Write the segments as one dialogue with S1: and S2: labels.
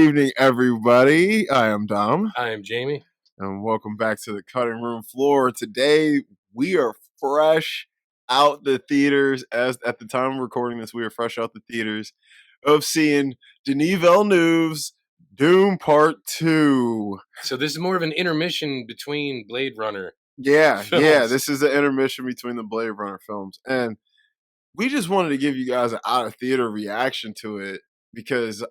S1: evening, everybody. I am Dom.
S2: I am Jamie.
S1: And welcome back to the cutting room floor. Today, we are fresh out the theaters. As at the time of recording this, we are fresh out the theaters of seeing Denis Villeneuve's Dune Part Two.
S2: So this is more of an intermission between Blade Runner.
S1: Yeah,
S2: films.
S1: This is the intermission between the Blade Runner films. And we just wanted to give you guys an out-of-theater reaction to it because,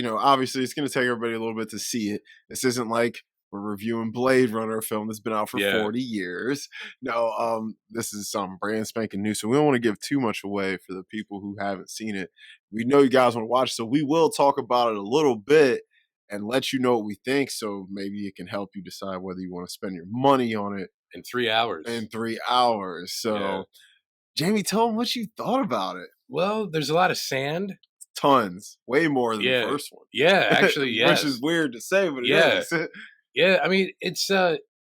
S1: obviously it's going to take everybody a little bit to see it. This isn't like we're reviewing Blade Runner, a film that's been out for 40 years. No, this is something brand spanking new, so we don't want to give too much away for the people who haven't seen it. We know you guys want to watch, so we will talk about it a little bit and let you know what we think, so maybe it can help you decide whether you want to spend your money on it.
S2: In 3 hours.
S1: So, Jamie, tell them what you thought about it.
S2: Well, there's a lot of sand.
S1: Tons. Way more than the first one.
S2: Yeah, actually, yes.
S1: Which is weird to say, but it is.
S2: Yeah, I mean, it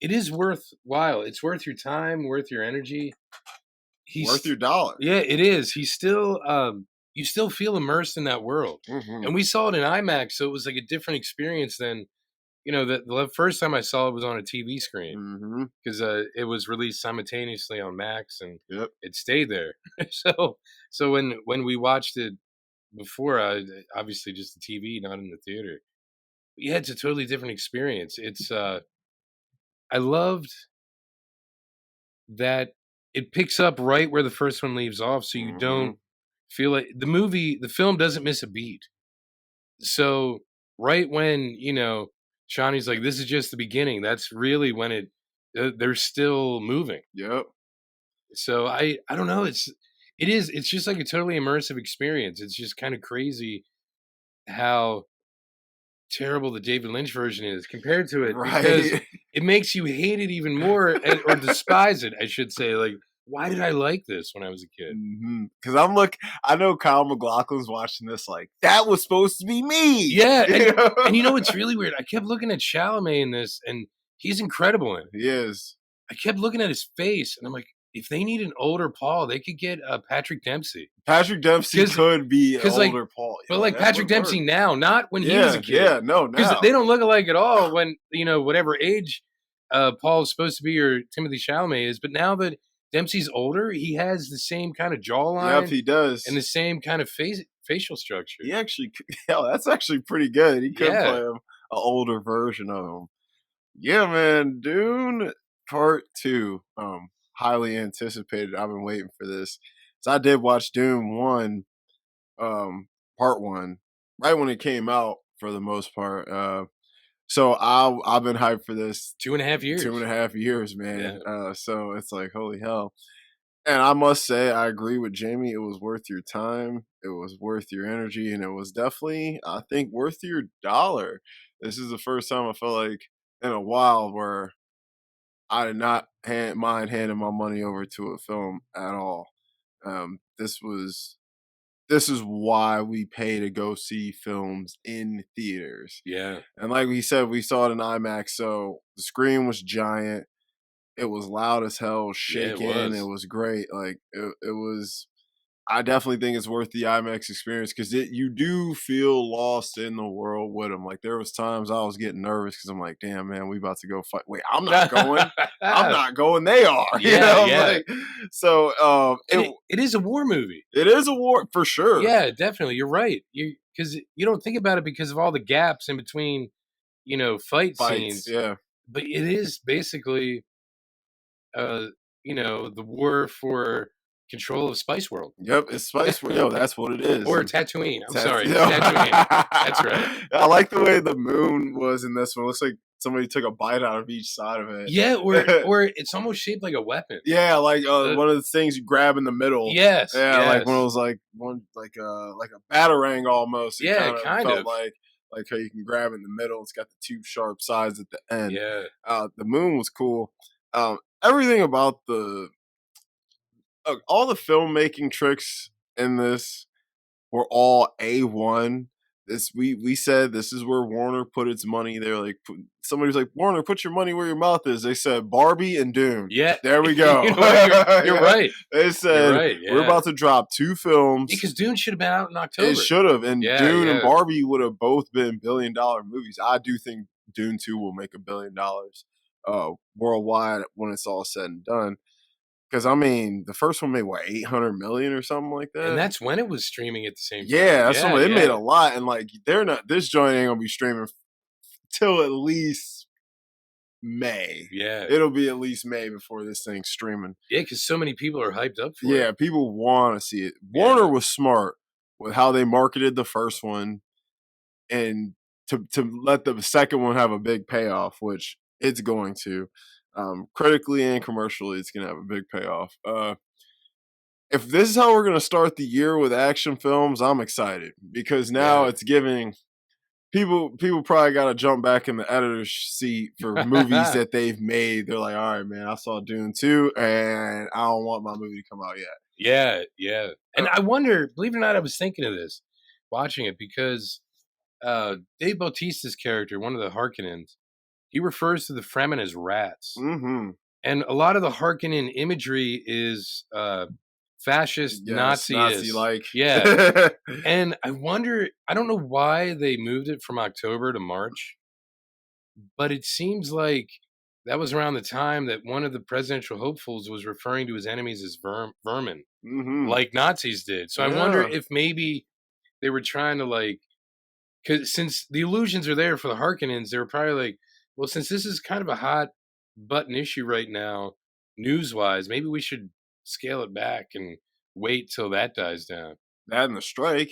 S2: is worthwhile. It's worth your time, worth your energy.
S1: Worth your dollar.
S2: Yeah, it is. He's still, you still feel immersed in that world.
S1: Mm-hmm.
S2: And we saw it in IMAX, so it was like a different experience than, the first time I saw it was on a TV screen because it was released simultaneously on Max and it stayed there. so when we watched it before, obviously just the TV, not in the theater. But yeah, it's a totally different experience. It's I loved that it picks up right where the first one leaves off, so you don't feel like the film doesn't miss a beat. So right when Shawnee's like, this is just the beginning. That's really when they're still moving.
S1: Yep.
S2: So I don't know. It's just like a totally immersive experience. It's just kind of crazy how terrible the David Lynch version is compared to it.
S1: Right.
S2: Because it makes you hate it even more or despise it, I should say. Like, why did I like this when I was a kid?
S1: Because I know Kyle MacLachlan's watching this like, that was supposed to be me.
S2: Yeah. And you know what's really weird? I kept looking at Chalamet in this, and he's incredible in it.
S1: He is.
S2: I kept looking at his face, and I'm like, if they need an older Paul, they could get Patrick Dempsey.
S1: Patrick Dempsey could be an older Paul.
S2: But like Patrick Dempsey now, not when he was a kid.
S1: Yeah, no, now.
S2: Because they don't look alike at all when, whatever age Paul is supposed to be or Timothée Chalamet is. But now that Dempsey's older, he has the same kind of jawline.
S1: Yep, he does.
S2: And the same kind of facial structure.
S1: He actually, that's actually pretty good. He could play him, an older version of him. Yeah, man. Dune Part 2. Highly anticipated. I've been waiting for this. So I did watch Dune 1, Part 1, right when it came out for the most part. So I've been hyped for this
S2: 2.5 years.
S1: 2.5 years, man.
S2: Yeah.
S1: So it's like, holy hell. And I must say, I agree with Jamie. It was worth your time. It was worth your energy. And it was definitely, I think, worth your dollar. This is the first time I felt like in a while where I did not mind handing my money over to a film at all. This is why we pay to go see films in theaters.
S2: Yeah. And
S1: like we said, we saw it in IMAX, so the screen was giant. It was loud as hell, shaking. Yeah, it was great. Like it was. I definitely think it's worth the IMAX experience because you do feel lost in the world with them. Like there was times I was getting nervous because I'm like, damn man, we about to go fight. Wait, I'm not going. I'm not going. They are.
S2: Yeah, yeah.
S1: Like, so
S2: it is a war movie.
S1: It is a war for sure.
S2: Yeah, definitely. You're right. Because you don't think about it because of all the gaps in between, fights scenes.
S1: Yeah,
S2: but it is basically, the war for control of Spice World.
S1: Yep, it's Spice World. Yo, that's what it is.
S2: Or Tatooine. I'm sorry. Tatooine. That's right.
S1: I like the way the moon was in this one. It looks like somebody took a bite out of each side of it.
S2: Yeah, or it's almost shaped like a weapon.
S1: Yeah, like one of the things you grab in the middle.
S2: Yes.
S1: Yeah,
S2: yes.
S1: like one of those like a batarang almost.
S2: It kind of.
S1: Like how you can grab in the middle. It's got the two sharp sides at the end.
S2: Yeah.
S1: The moon was cool. Everything about all the filmmaking tricks in this were all A1. we said this is where Warner put its money. They're like, somebody was like, Warner, put your money where your mouth is. They said Barbie and Dune.
S2: Yeah,
S1: there we go.
S2: You know what? You're
S1: Yeah.
S2: right.
S1: They said
S2: right.
S1: we're about to drop 2 films.
S2: Because Dune should have been out in October.
S1: It should have, and Dune and Barbie would have both been $1 billion movies. I do think Dune 2 will make $1 billion worldwide when it's all said and done. Because I mean, the first one made what, 800 million or something like that,
S2: and that's when it was streaming at the same time.
S1: Yeah, that's when it made a lot, and like they're not. This joint ain't gonna be streaming till at least May.
S2: Yeah,
S1: it'll be at least May before this thing's streaming.
S2: Yeah, because so many people are hyped up for it.
S1: Yeah, people want to see it. Warner was smart with how they marketed the first one, and to let the second one have a big payoff, which it's going to. Critically and commercially, it's gonna have a big payoff. If this is how we're gonna start the year with action films, I'm excited because now it's giving people probably got to jump back in the editor's seat for movies that they've made. They're like, all right, man, I saw Dune 2 and I don't want my movie to come out yet.
S2: Yeah. And I wonder, believe it or not, I was thinking of this watching it because Dave Bautista's character, one of the Harkonnens, he refers to the Fremen as rats.
S1: Mm-hmm.
S2: And a lot of the Harkonnen imagery is fascist,
S1: Nazi-like.
S2: Yeah. And I wonder, I don't know why they moved it from October to March, but it seems like that was around the time that one of the presidential hopefuls was referring to his enemies as vermin, like Nazis did. So I wonder if maybe they were trying to like, because since the illusions are there for the Harkonnens, they were probably like, well, since this is kind of a hot button issue right now, news-wise, maybe we should scale it back and wait till that dies down.
S1: That and the strike.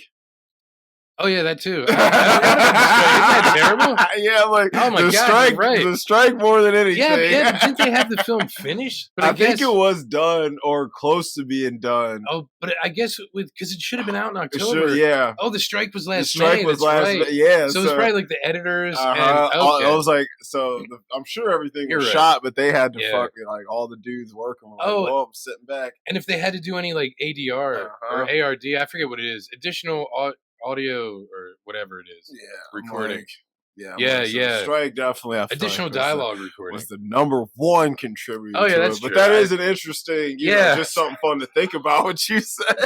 S2: Oh yeah, that too. Isn't that terrible?
S1: Yeah, like
S2: oh my
S1: the
S2: God,
S1: strike,
S2: right.
S1: The strike more than anything.
S2: Yeah. Didn't they have the film finished? But
S1: I think it was done or close to being done.
S2: Oh, but I guess because it should have been out in October.
S1: Yeah.
S2: Oh, the strike was last
S1: May. The strike was last May. Yeah.
S2: So it was probably like the editors. And,
S1: I was like, I'm sure everything was shot, but they had to fucking like all the dudes working. Like, I'm sitting back.
S2: And if they had to do any like ADR or ARD, I forget what it is, additional audio or whatever it is.
S1: Yeah.
S2: Recording.
S1: The strike definitely.
S2: Additional dialogue recording
S1: was the number 1 contributor.
S2: Oh yeah, that's
S1: true.
S2: But
S1: that is an interesting. Just something fun to think about what you said.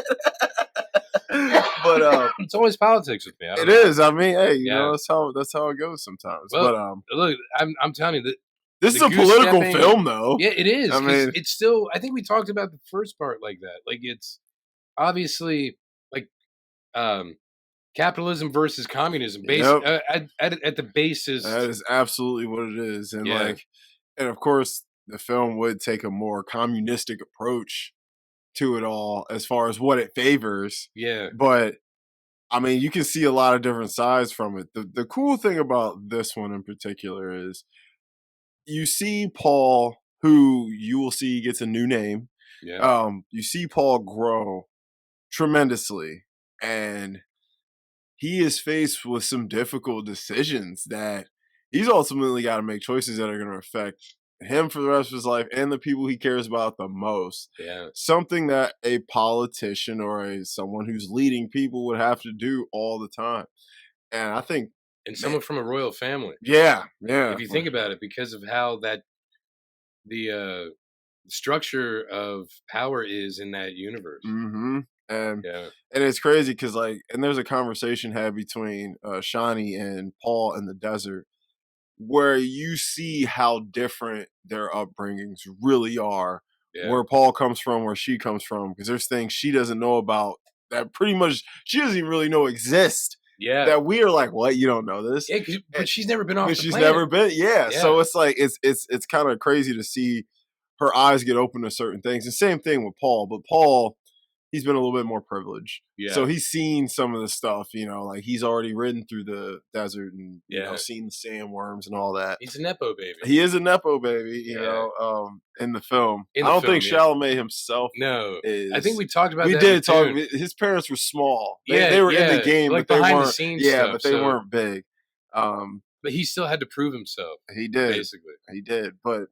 S1: But
S2: it's always politics with me.
S1: It is. I mean, hey, you know, that's how it goes sometimes.
S2: Well, but look, I'm telling you that
S1: this is a political film, though.
S2: Yeah, it is.
S1: I mean,
S2: it's still. I think we talked about the first part like that. Like it's obviously like capitalism versus communism. At the basis,
S1: that is absolutely what it is, and and of course, the film would take a more communistic approach to it all as far as what it favors.
S2: Yeah,
S1: but I mean, you can see a lot of different sides from it. The cool thing about this one in particular is you see Paul, who you will see gets a new name.
S2: Yeah.
S1: You see Paul grow tremendously, and he is faced with some difficult decisions that he's ultimately got to make choices that are going to affect him for the rest of his life and the people he cares about the most.
S2: Yeah.
S1: Something that a politician or someone who's leading people would have to do all the time. And I think...
S2: And someone from a royal family.
S1: Yeah.
S2: If you think about it, because of how the structure of power is in that universe.
S1: Mm-hmm. And it's crazy because and there's a conversation had between Shani and Paul in the desert where you see how different their upbringings really are. Yeah. Where Paul comes from, where she comes from, because there's things she doesn't know about that pretty much she doesn't even really know exist.
S2: Yeah,
S1: that we are like, what? You don't know this?
S2: Yeah, but she's never been off.
S1: But she's never been. Yeah, so it's like it's kind of crazy to see her eyes get open to certain things. And same thing with Paul, but Paul, he's been a little bit more privileged. Yeah. So he's seen some of the stuff, like he's already ridden through the desert and, seen the sandworms and all that.
S2: He's a Nepo baby.
S1: He is a Nepo baby, you know, in the film. I don't think Chalamet himself is.
S2: I think we talked about
S1: that. We did talk. His parents were small. They were in the game,
S2: like
S1: but they
S2: behind
S1: weren't.
S2: The scenes
S1: but they weren't big.
S2: But he still had to prove himself.
S1: He did.
S2: Basically.
S1: He did. But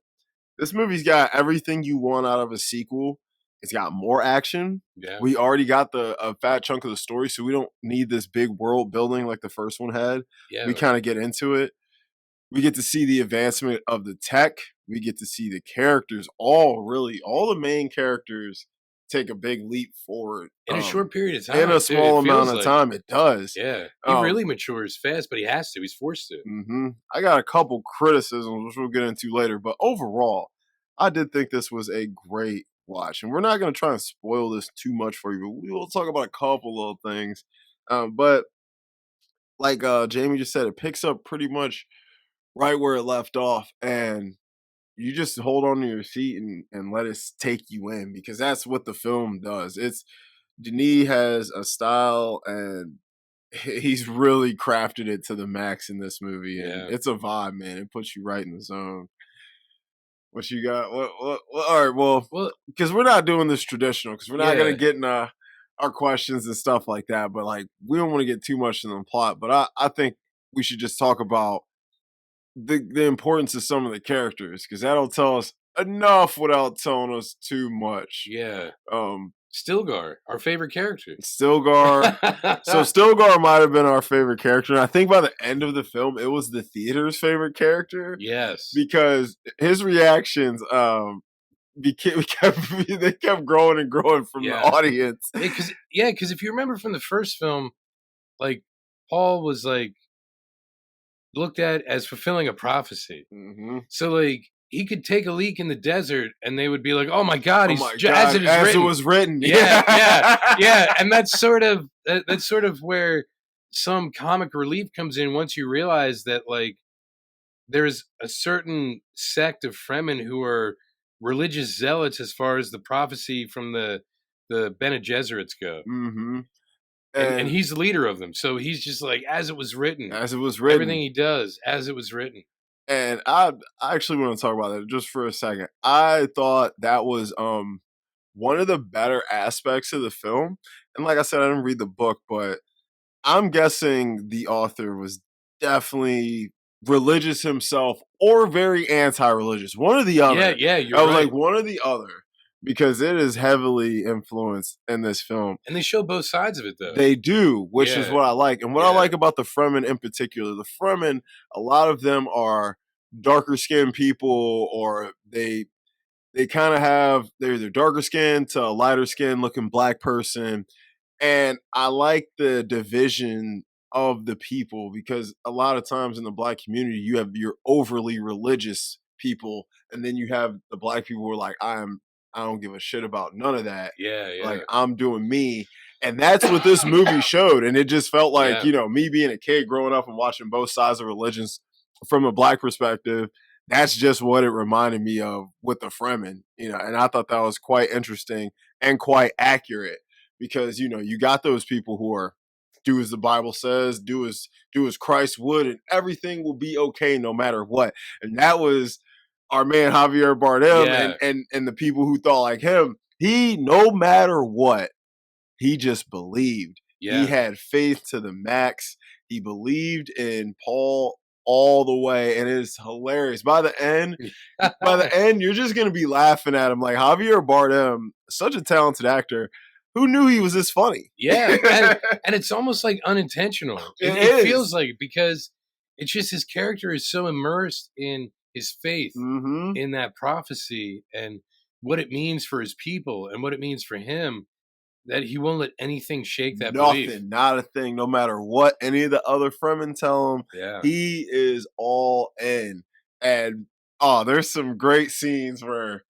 S1: this movie's got everything you want out of a sequel. It's got more action.
S2: Yeah.
S1: We already got a fat chunk of the story, so we don't need this big world building like the first one had. We
S2: Yeah.
S1: kind of get into it. We get to see the advancement of the tech. We get to see the characters, all the main characters take a big leap forward
S2: In a short period of
S1: in a
S2: time, too, it
S1: small amount
S2: feels
S1: of
S2: like.
S1: time. It does.
S2: Yeah. He really matures fast, but he has to. He's forced to.
S1: I got a couple criticisms, which we'll get into later, but overall, I did think this was a great watch. And we're not going to try and spoil this too much for you, but we will talk about a couple little things. But like Jamie just said, it picks up pretty much right where it left off. And you just hold on to your seat and let it take you in, because that's what the film does. Denis has a style, and he's really crafted it to the max in this movie, and it's a vibe, man. It puts you right in the zone. What you got? What all right, well, because we're not doing this traditional, because we're not going to get in our questions and stuff like that, but like, we don't want to get too much in the plot, but I think we should just talk about the importance of some of the characters, because that'll tell us enough without telling us too much.
S2: Yeah. Stilgar, our favorite character.
S1: Stilgar. So Stilgar might have been our favorite character. And I think by the end of the film, it was the theater's favorite character.
S2: Yes.
S1: Because his reactions, they kept growing and growing from the audience.
S2: Because if you remember from the first film, like, Paul was like looked at as fulfilling a prophecy.
S1: Mm-hmm.
S2: So like, he could take a leak in the desert, and they would be like, "Oh my God,
S1: as
S2: it
S1: was written."
S2: Yeah. And that's sort of where some comic relief comes in once you realize that, like, there's a certain sect of Fremen who are religious zealots as far as the prophecy from the Bene Gesserits go.
S1: Mm-hmm.
S2: And he's the leader of them, so he's just like, as it was written.
S1: As it was written.
S2: Everything he does, as it was written.
S1: And I actually want to talk about that just for a second. I thought that was one of the better aspects of the film. And like I said, I didn't read the book, but I'm guessing the author was definitely religious himself or very anti-religious. One or the other.
S2: Yeah, you're
S1: I was
S2: right.
S1: like, one or the other. Because it is heavily influenced in this film.
S2: And they show both sides of it, though.
S1: They do, which is what I like. And what I like about the Fremen in particular, the Fremen, a lot of them are darker skinned people, or they kind of have, they're either darker skinned to a lighter skin looking black person. And I like the division of the people, because a lot of times in the black community, you have your overly religious people, and then you have the black people who are like, I don't give a shit about none of that.
S2: Yeah.
S1: Like, I'm doing me. And that's what this movie showed. And it just felt like, me being a kid growing up and watching both sides of religions from a black perspective, that's just what it reminded me of with the Fremen, and I thought that was quite interesting and quite accurate, because, you got those people who are, do as the Bible says, do as Christ would, and everything will be okay no matter what. And that was our man Javier Bardem, and the people who thought like him. He, no matter what, he just believed. He had faith to the max. He believed in Paul all the way, and it is hilarious. By the end, you're just gonna be laughing at him. Like, Javier Bardem, such a talented actor. Who knew he was this funny?
S2: Yeah, and it's almost like unintentional. It feels like it, because it's just his character is so immersed in his faith in that prophecy and what it means for his people and what it means for him, that he won't let anything shake that belief.
S1: Nothing, not a thing, no matter what any of the other Fremen tell him. He is all in. And there's some great scenes where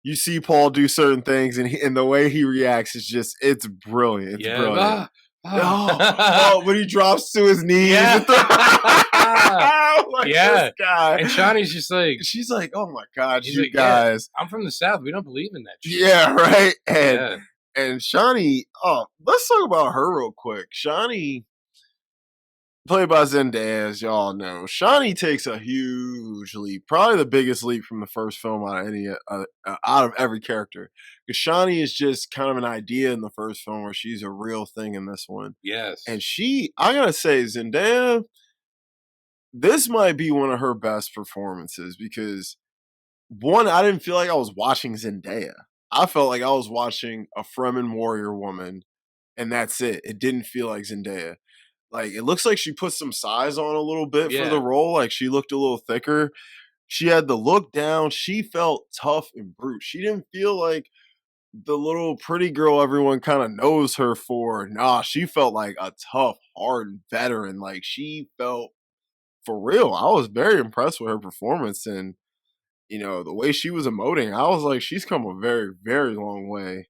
S1: you see Paul do certain things, and the way he reacts is just, it's brilliant. It's brilliant. When he drops to his knees. This guy.
S2: And Shawnee's just like,
S1: she's like, oh my God, you guys.
S2: I'm from the South. We don't believe in that shit.
S1: Yeah, right. And Shawnee, let's talk about her real quick. Shawnee, played by Zendaya, as y'all know. Shawnee takes a huge leap, probably the biggest leap from the first film out of every character. Because Shawnee is just kind of an idea in the first film, where she's a real thing in this one.
S2: Yes.
S1: And I gotta say, Zendaya, this might be one of her best performances, because one, I didn't feel like I was watching Zendaya. I felt like I was watching a Fremen warrior woman, and that's it. It didn't feel like Zendaya. Like, it looks like she put some size on a little bit for the
S2: Yeah.
S1: role. Like, she looked a little thicker. She had the look down. She felt tough and brute. She didn't feel like the little pretty girl everyone kind of knows her for. Nah, she felt like a tough, hard veteran. Like, she felt for real. I was very impressed with her performance, and the way she was emoting. I was like, she's come a very, very long way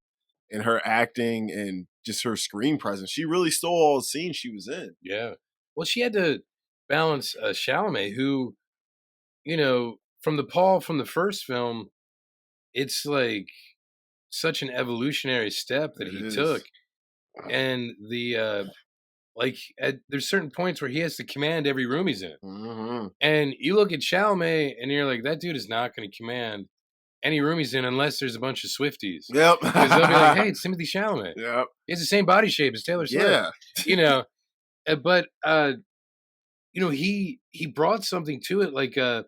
S1: in her acting and just her screen presence. She really stole all the scenes she was in.
S2: Yeah. Well, she had to balance Chalamet, who, from the first film, it's like such an evolutionary step that
S1: It
S2: he
S1: is.
S2: took, and there's certain points where he has to command every room he's in,
S1: Mm-hmm.
S2: and you look at Chalamet, and you're like, that dude is not going to command any room he's in unless there's a bunch of Swifties,
S1: Yep.
S2: because they'll be like, hey, it's Timothy Chalamet.
S1: Yep.
S2: He has the same body shape as Taylor Swift.
S1: Yeah.
S2: You know, but he brought something to it, like a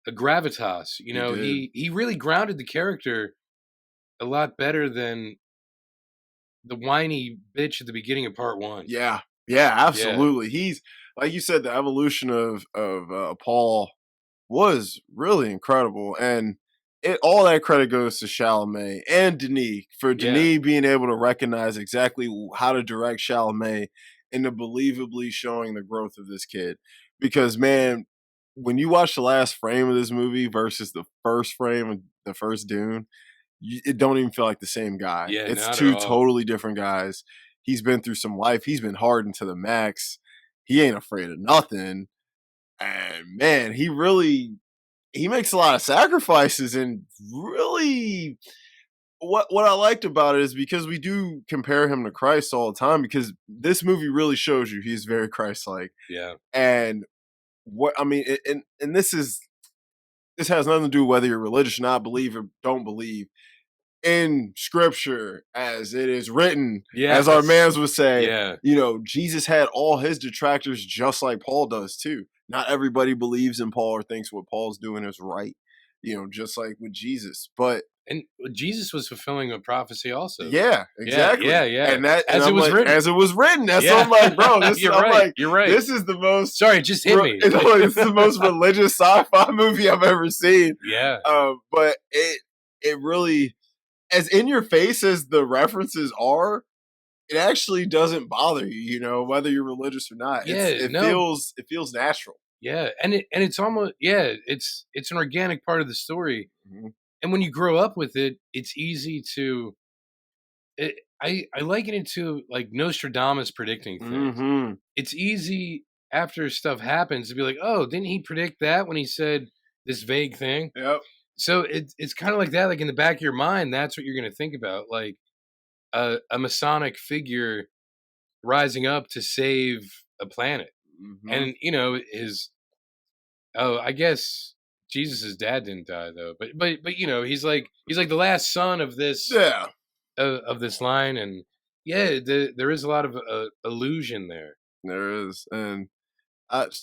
S2: gravitas.
S1: He did.
S2: He really grounded the character a lot better than the whiny bitch at the beginning of part one.
S1: Yeah. Yeah,
S2: Yeah,
S1: absolutely. He's like you said, the evolution of Paul was really incredible, and all that credit goes to Chalamet and Denis for
S2: yeah,
S1: Denis being able to recognize exactly how to direct Chalamet into believably showing the growth of this kid. Because man, when you watch the last frame of this movie versus the first frame of the first Dune, it don't even feel like the same guy.
S2: yeah.
S1: It's
S2: Not at
S1: two
S2: all.
S1: totally different guys. He's been through some life. He's been hardened to the max. He ain't afraid of nothing. And man, he makes a lot of sacrifices, and really what I liked about it is because we do compare him to Christ all the time, because this movie really shows you he's very Christ-like.
S2: Yeah,
S1: And what I mean, and this has nothing to do with whether you're religious or not, believe or don't believe. In scripture, as it is written, as our
S2: yes,
S1: mans would say,
S2: yeah,
S1: Jesus had all his detractors just like Paul does too. Not everybody believes in Paul or thinks what Paul's doing is right, just like with Jesus. But
S2: and Jesus was fulfilling a prophecy also.
S1: yeah,
S2: Yeah, yeah,
S1: exactly.
S2: yeah.
S1: And
S2: As it
S1: I'm
S2: was
S1: like,
S2: written.
S1: as it was written. That's what
S2: Yeah,
S1: I'm like, bro.
S2: you're
S1: I'm
S2: right.
S1: like,
S2: You're right.
S1: this is the most
S2: Sorry, it just hit me.
S1: it's the most religious sci-fi movie I've ever seen.
S2: Yeah,
S1: But it really, as in your face as the references are, it actually doesn't bother you, whether you're religious or not.
S2: yeah.
S1: It
S2: No,
S1: feels natural.
S2: yeah, and it's almost it's an organic part of the story,
S1: Mhm.
S2: and when you grow up with it, it's easy to. I liken it to like Nostradamus predicting things.
S1: Mhm.
S2: It's easy after stuff happens to be like, oh, didn't he predict that when he said this vague thing?
S1: Yep.
S2: So it's kind of like that, like in the back of your mind, that's what you're going to think about, like a Masonic figure rising up to save a planet,
S1: Mhm.
S2: and his I guess Jesus's dad didn't die though, but he's like the last son of this
S1: Yeah,
S2: of this line, and yeah, there is a lot of illusion there.
S1: there is. And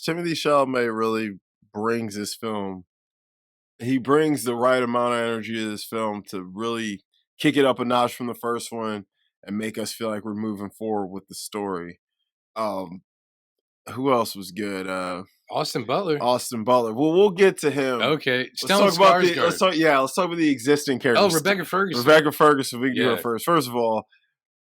S1: Timothy Chalamet really brings this film. He brings the right amount of energy to this film to really kick it up a notch from the first one and make us feel like we're moving forward with the story. Um, who else was good?
S2: Austin Butler.
S1: Austin Butler. Well, we'll get to him.
S2: Okay,
S1: Let's
S2: Stellan
S1: talk about the let's
S2: Skarsgård.
S1: talk yeah, let's talk about the existing
S2: Oh,
S1: characters.
S2: Rebecca Ferguson.
S1: Rebecca Ferguson, we can do her
S2: Yeah,
S1: first. First of all,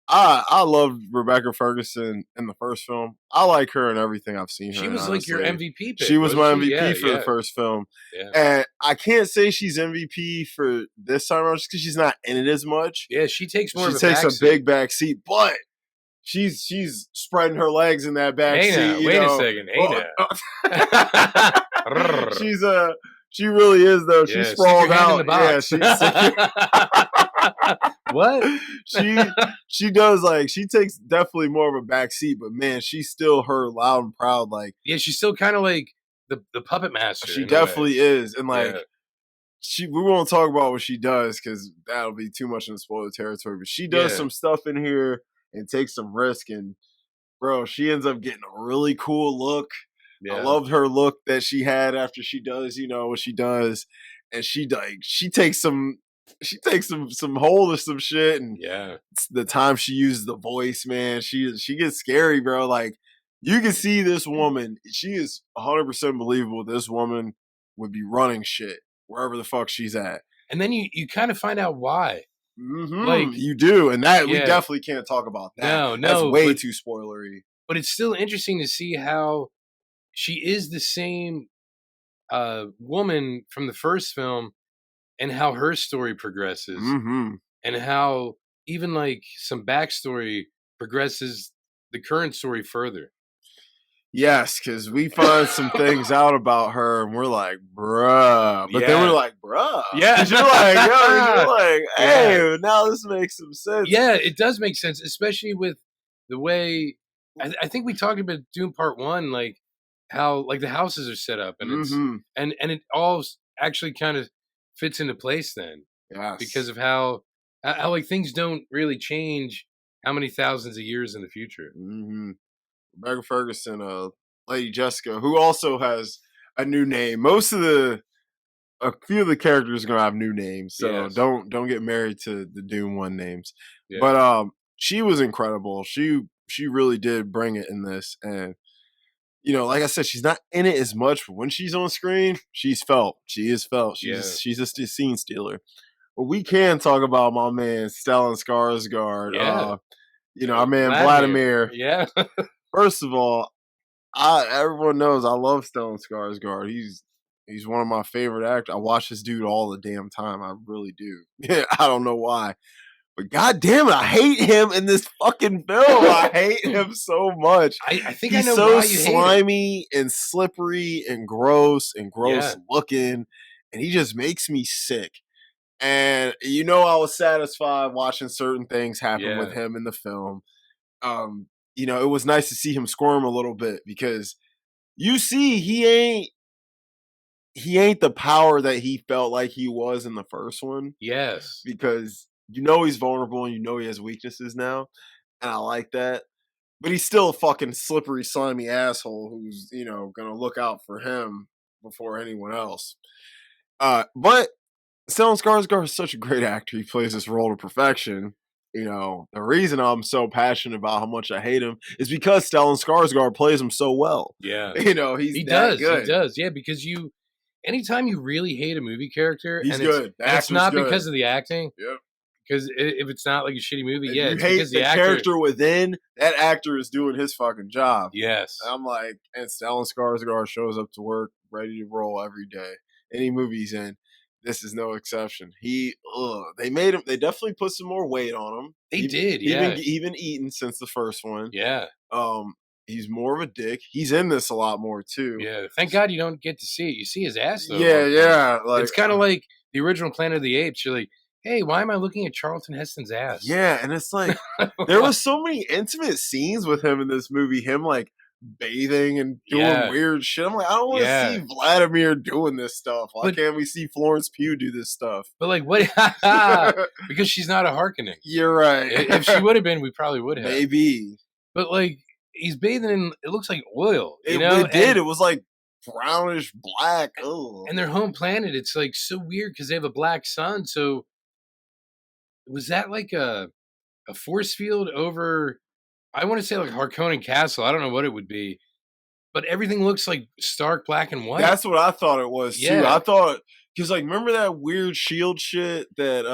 S1: I loved Rebecca Ferguson in the first film. I like her in everything I've seen her
S2: she
S1: in,
S2: was like your
S1: honestly.
S2: MVP
S1: She
S2: pick,
S1: was
S2: wasn't
S1: my
S2: she? Yeah,
S1: MVP for the
S2: yeah,
S1: first film.
S2: yeah,
S1: And I can't say she's MVP for this time around just because she's not in it as much.
S2: yeah. She takes more
S1: She
S2: of a
S1: takes a
S2: backseat.
S1: big back seat, but she's spreading her legs in that back
S2: Hey
S1: seat,
S2: now, wait a second. Hey now.
S1: she's she really is though. She's
S2: Yeah, stick
S1: sprawled
S2: your hand in the
S1: out. Yeah,
S2: box.
S1: she's
S2: What?
S1: she she does, like, she takes definitely more of a back seat, but man, she's still her loud and proud. Like,
S2: Yeah, she's still kind of like the puppet master
S1: she
S2: in a way.
S1: definitely is, and like
S2: Yeah,
S1: we won't talk about what she does because that'll be too much in the spoiler territory. But she does
S2: yeah,
S1: some stuff in here and takes some risk, and bro, she ends up getting a really cool look. I
S2: yeah.
S1: loved her look that she had after she does, what she does, and she takes some. she takes some hold of some shit, and
S2: Yeah.
S1: the time she uses the voice, man, she gets scary, bro. Like you can see this woman, she is 100% believable. This woman would be running shit wherever the fuck she's at.
S2: And then you kind of find out why.
S1: Mm-hmm.
S2: Like,
S1: You do, and that we
S2: yeah,
S1: definitely can't talk about that.
S2: no,
S1: That's
S2: no,
S1: way too spoilery.
S2: but it's still interesting to see how she is the same woman from the first film, and how her story progresses,
S1: Mm-hmm.
S2: and how even like some backstory progresses the current story further.
S1: Yes, because we find some things out about her, and we're like, bruh. But then we're
S2: Yeah,
S1: like, bruh.
S2: yeah,
S1: Because you're like, yo, 'cause you're like,
S2: yeah,
S1: hey, now this makes some sense.
S2: yeah. It does make sense, especially with the way I think we talked about Dune Part One, like how like the houses are set up, and
S1: Mm-hmm.
S2: and it all actually kind of fits into place then because
S1: Yes.
S2: of how like things don't really change how many thousands of years in the future.
S1: Mm-hmm. Rebecca Ferguson, Lady Jessica, who also has a new name. A few of the characters are gonna have new names, so
S2: Yes.
S1: don't get married to the Doom One names.
S2: Yeah.
S1: But she was incredible. She really did bring it in this, and like I said, she's not in it as much, but when she's on screen, she's felt. She is felt.
S2: Yeah.
S1: She's just a scene stealer. But we can talk about my man Stellan Skarsgård.
S2: Yeah.
S1: Our man
S2: Vladimir.
S1: Vladimir.
S2: Yeah.
S1: First of all, I everyone knows I love Stellan Skarsgård. He's one of my favorite actors. I watch this dude all the damn time. I really do. I don't know why. But god damn it, I hate him in this fucking film. I hate him so much.
S2: I think I
S1: He's
S2: know
S1: so
S2: why you hate it.
S1: slimy and slippery and gross
S2: Yeah.
S1: looking, and he just makes me sick. And I was satisfied watching certain things happen with
S2: Yeah.
S1: him in the film. It was nice to see him squirm a little bit because you see he ain't the power that he felt like he was in the first one
S2: Yes.
S1: because he's vulnerable and he has weaknesses now, and I like that. But he's still a fucking slippery, slimy asshole who's gonna look out for him before anyone else. But Stellan Skarsgård is such a great actor. He plays this role to perfection. The reason I'm so passionate about how much I hate him is because Stellan Skarsgård plays him so well.
S2: Yeah.
S1: He's
S2: He
S1: that
S2: does. He
S1: good.
S2: does. Yeah, because anytime you really hate a movie character
S1: He's
S2: and
S1: good. The
S2: it's
S1: actor's
S2: not
S1: good.
S2: because of the acting,
S1: Yep.
S2: because if it's not like a shitty movie,
S1: If
S2: yeah,
S1: you
S2: it's
S1: hate
S2: because
S1: the
S2: the actor.
S1: character within, that actor is doing his fucking job.
S2: Yes.
S1: I'm like, and Stellan Skarsgård shows up to work ready to roll every day. Any movie he's in, this is no exception. They made him. They definitely put some more weight on him.
S2: They did, yeah.
S1: He's been eaten since the first one.
S2: Yeah.
S1: He's more of a dick. He's in this a lot more too.
S2: Yeah. Thank God you don't get to see it. You see his ass though.
S1: Yeah, yeah. Like
S2: it's kind of like the original Planet of the Apes. You're like, hey, why am I looking at Charlton Heston's ass?
S1: Yeah, and it's like there were so many intimate scenes with him in this movie. Him like bathing and doing weird shit. I'm like, I don't want to see Vladimir doing this stuff. Why can't we see Florence Pugh do this stuff?
S2: But like, what? Because she's not a Harkonnen.
S1: You're right.
S2: If she would have been, we probably would have.
S1: Maybe.
S2: But like, he's bathing in. It looks like oil.
S1: It did. It was like brownish black. Oh.
S2: And their home planet, it's like so weird because they have a black sun. So was that like a force field over? I want to say like Harkonnen Castle. I don't know what it would be, but everything looks like stark black and white.
S1: That's what I thought it was too. I thought because like remember that weird shield shit that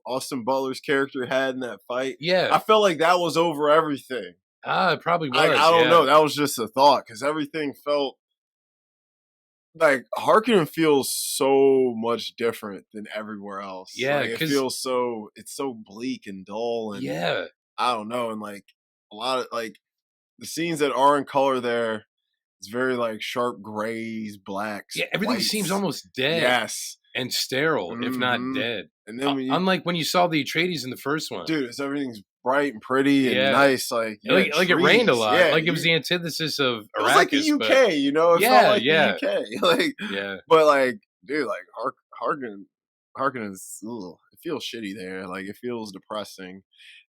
S1: Austin Butler's character had in that fight?
S2: Yeah,
S1: I felt like that was over everything.
S2: It probably was.
S1: I don't know. That was just a thought because everything felt like Harkonnen feels so much different than everywhere else.
S2: Yeah,
S1: like, it feels it's so bleak and dull and I don't know, and like a lot of like the scenes that are in color there, it's very like sharp grays, blacks.
S2: Yeah, everything
S1: whites.
S2: seems almost dead.
S1: Yes.
S2: And sterile, if not dead.
S1: And then
S2: unlike when you saw the Atreides in the first one.
S1: Dude, everything's bright and pretty and nice. Like
S2: it rained a lot. Like it was the antithesis of Arrakis.
S1: It was like the UK, It felt like the UK. Like but like, dude, like Harkonnen is it feels shitty there. Like it feels depressing.